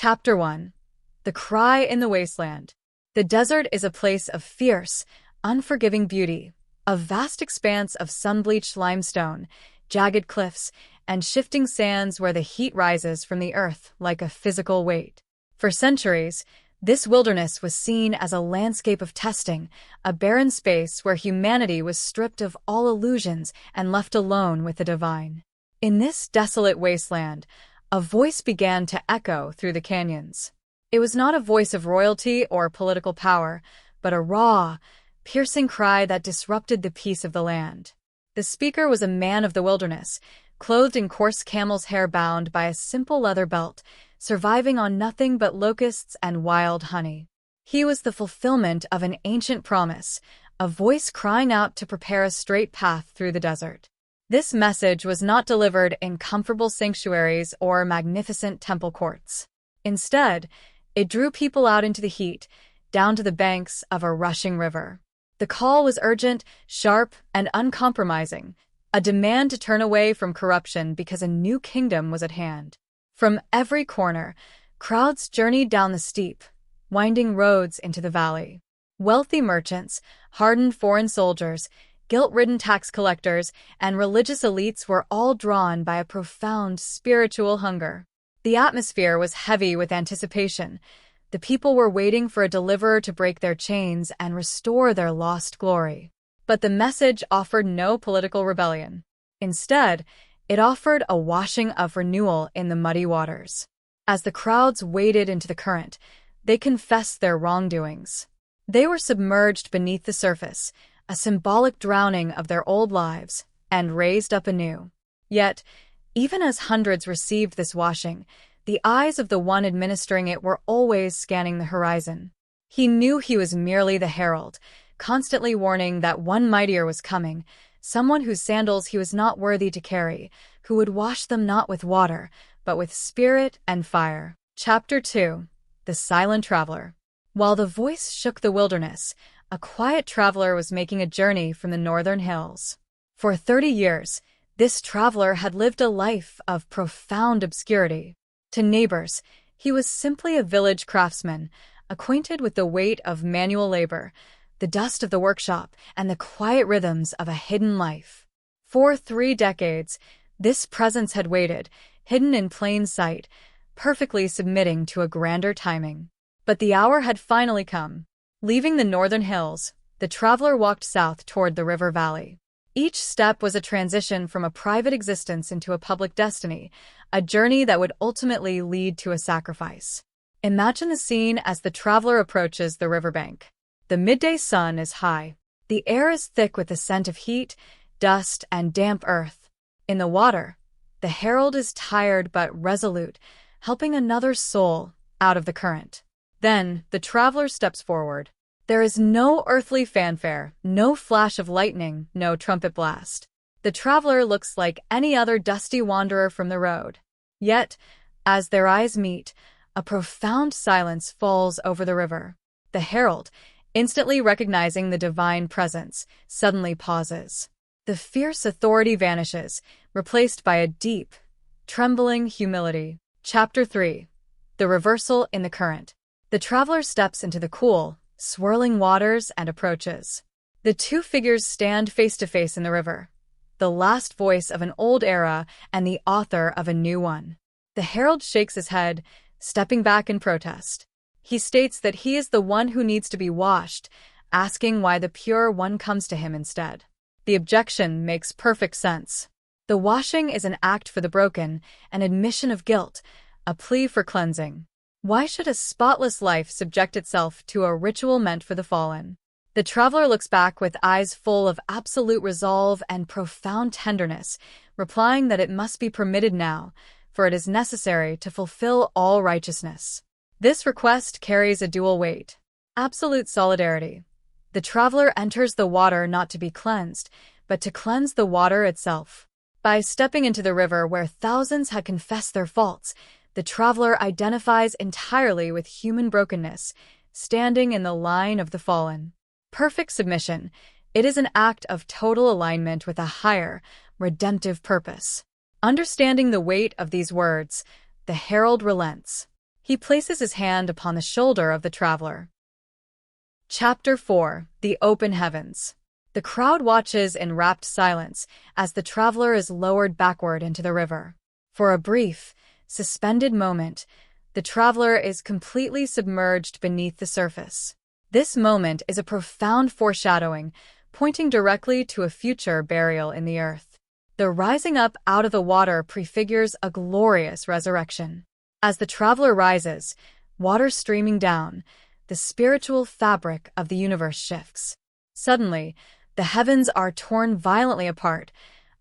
Chapter 1. The Cry in the Wasteland. The desert is a place of fierce, unforgiving beauty, a vast expanse of sun-bleached limestone, jagged cliffs, and shifting sands where the heat rises from the earth like a physical weight. For centuries, this wilderness was seen as a landscape of testing, a barren space where humanity was stripped of all illusions and left alone with the divine. In this desolate wasteland, a voice began to echo through the canyons. It was not a voice of royalty or political power, but a raw, piercing cry that disrupted the peace of the land. The speaker was a man of the wilderness, clothed in coarse camel's hair bound by a simple leather belt, surviving on nothing but locusts and wild honey. He was the fulfillment of an ancient promise, a voice crying out to prepare a straight path through the desert. This message was not delivered in comfortable sanctuaries or magnificent temple courts. Instead, it drew people out into the heat, down to the banks of a rushing river. The call was urgent, sharp, and uncompromising, a demand to turn away from corruption because a new kingdom was at hand. From every corner, crowds journeyed down the steep, winding roads into the valley. Wealthy merchants, hardened foreign soldiers, guilt-ridden tax collectors, and religious elites were all drawn by a profound spiritual hunger. The atmosphere was heavy with anticipation. The people were waiting for a deliverer to break their chains and restore their lost glory. But the message offered no political rebellion. Instead, it offered a washing of renewal in the muddy waters. As the crowds waded into the current, they confessed their wrongdoings. They were submerged beneath the surface, a symbolic drowning of their old lives, and raised up anew. Yet, even as hundreds received this washing, the eyes of the one administering it were always scanning the horizon. He knew he was merely the herald, constantly warning that one mightier was coming, someone whose sandals he was not worthy to carry, who would wash them not with water, but with spirit and fire. Chapter 2. The Silent Traveler. While the voice shook the wilderness, a quiet traveler was making a journey from the northern hills. For 30 years, this traveler had lived a life of profound obscurity. To neighbors, he was simply a village craftsman, acquainted with the weight of manual labor, the dust of the workshop, and the quiet rhythms of a hidden life. For 3 decades, this presence had waited, hidden in plain sight, perfectly submitting to a grander timing. But the hour had finally come. Leaving the northern hills, the traveler walked south toward the river valley. Each step was a transition from a private existence into a public destiny, a journey that would ultimately lead to a sacrifice. Imagine the scene as the traveler approaches the riverbank. The midday sun is high. The air is thick with the scent of heat, dust, and damp earth. In the water, the herald is tired but resolute, helping another soul out of the current. Then, the traveler steps forward. There is no earthly fanfare, no flash of lightning, no trumpet blast. The traveler looks like any other dusty wanderer from the road. Yet, as their eyes meet, a profound silence falls over the river. The herald, instantly recognizing the divine presence, suddenly pauses. The fierce authority vanishes, replaced by a deep, trembling humility. Chapter 3. The Reversal in the Current. The traveler steps into the cool, swirling waters and approaches. The two figures stand face to face in the river, the last voice of an old era and the author of a new one. The herald shakes his head, stepping back in protest. He states that he is the one who needs to be washed, asking why the pure one comes to him instead. The objection makes perfect sense. The washing is an act for the broken, an admission of guilt, a plea for cleansing. Why should a spotless life subject itself to a ritual meant for the fallen? The traveler looks back with eyes full of absolute resolve and profound tenderness, replying that it must be permitted now, for it is necessary to fulfill all righteousness. This request carries a dual weight. Absolute solidarity. The traveler enters the water not to be cleansed, but to cleanse the water itself. By stepping into the river where thousands had confessed their faults, the traveler identifies entirely with human brokenness, standing in the line of the fallen. Perfect submission. It is an act of total alignment with a higher, redemptive purpose. Understanding the weight of these words, the herald relents. He places his hand upon the shoulder of the traveler. Chapter 4: The Open Heavens. The crowd watches in rapt silence as the traveler is lowered backward into the river. For a brief, suspended moment, the traveler is completely submerged beneath the surface. This moment is a profound foreshadowing, pointing directly to a future burial in the earth. The rising up out of the water prefigures a glorious resurrection. As the traveler rises, water streaming down, the spiritual fabric of the universe shifts. Suddenly, the heavens are torn violently apart,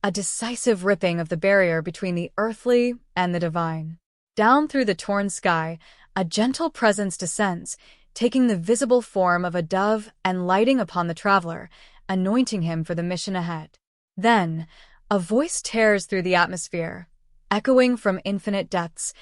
a decisive ripping of the barrier between the earthly and the divine. Down through the torn sky, a gentle presence descends, taking the visible form of a dove and lighting upon the traveler, anointing him for the mission ahead. Then, a voice tears through the atmosphere, echoing from infinite depths,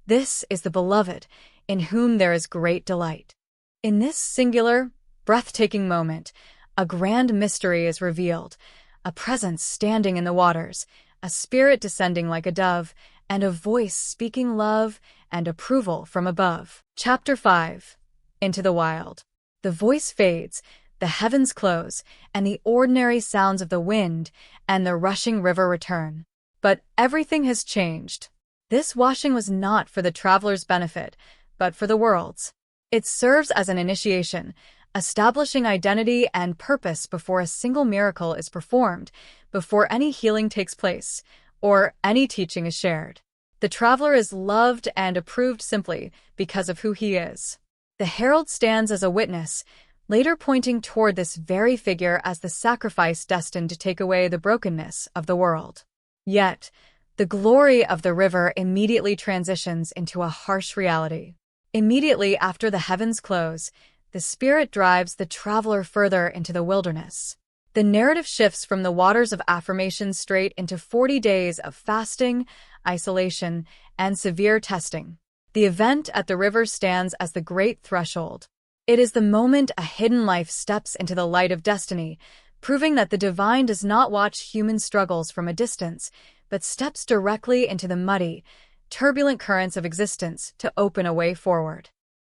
"This is the Beloved, in whom there is great delight." In this singular, breathtaking moment, a grand mystery is revealed, a presence standing in the waters, a spirit descending like a dove, and a voice speaking love and approval from above. Chapter 5: Into the Wild. The voice fades, the heavens close, and the ordinary sounds of the wind and the rushing river return. But everything has changed. This washing was not for the traveler's benefit, but for the world's. It serves as an initiation, establishing identity and purpose before a single miracle is performed, before any healing takes place, or any teaching is shared. The traveler is loved and approved simply because of who he is. The herald stands as a witness, later pointing toward this very figure as the sacrifice destined to take away the brokenness of the world. Yet, the glory of the river immediately transitions into a harsh reality. Immediately after the heavens close, the spirit drives the traveler further into the wilderness. The narrative shifts from the waters of affirmation straight into 40 days of fasting, isolation, and severe testing. The event at the river stands as the great threshold. It is the moment a hidden life steps into the light of destiny, proving that the divine does not watch human struggles from a distance, but steps directly into the muddy, turbulent currents of existence to open a way forward.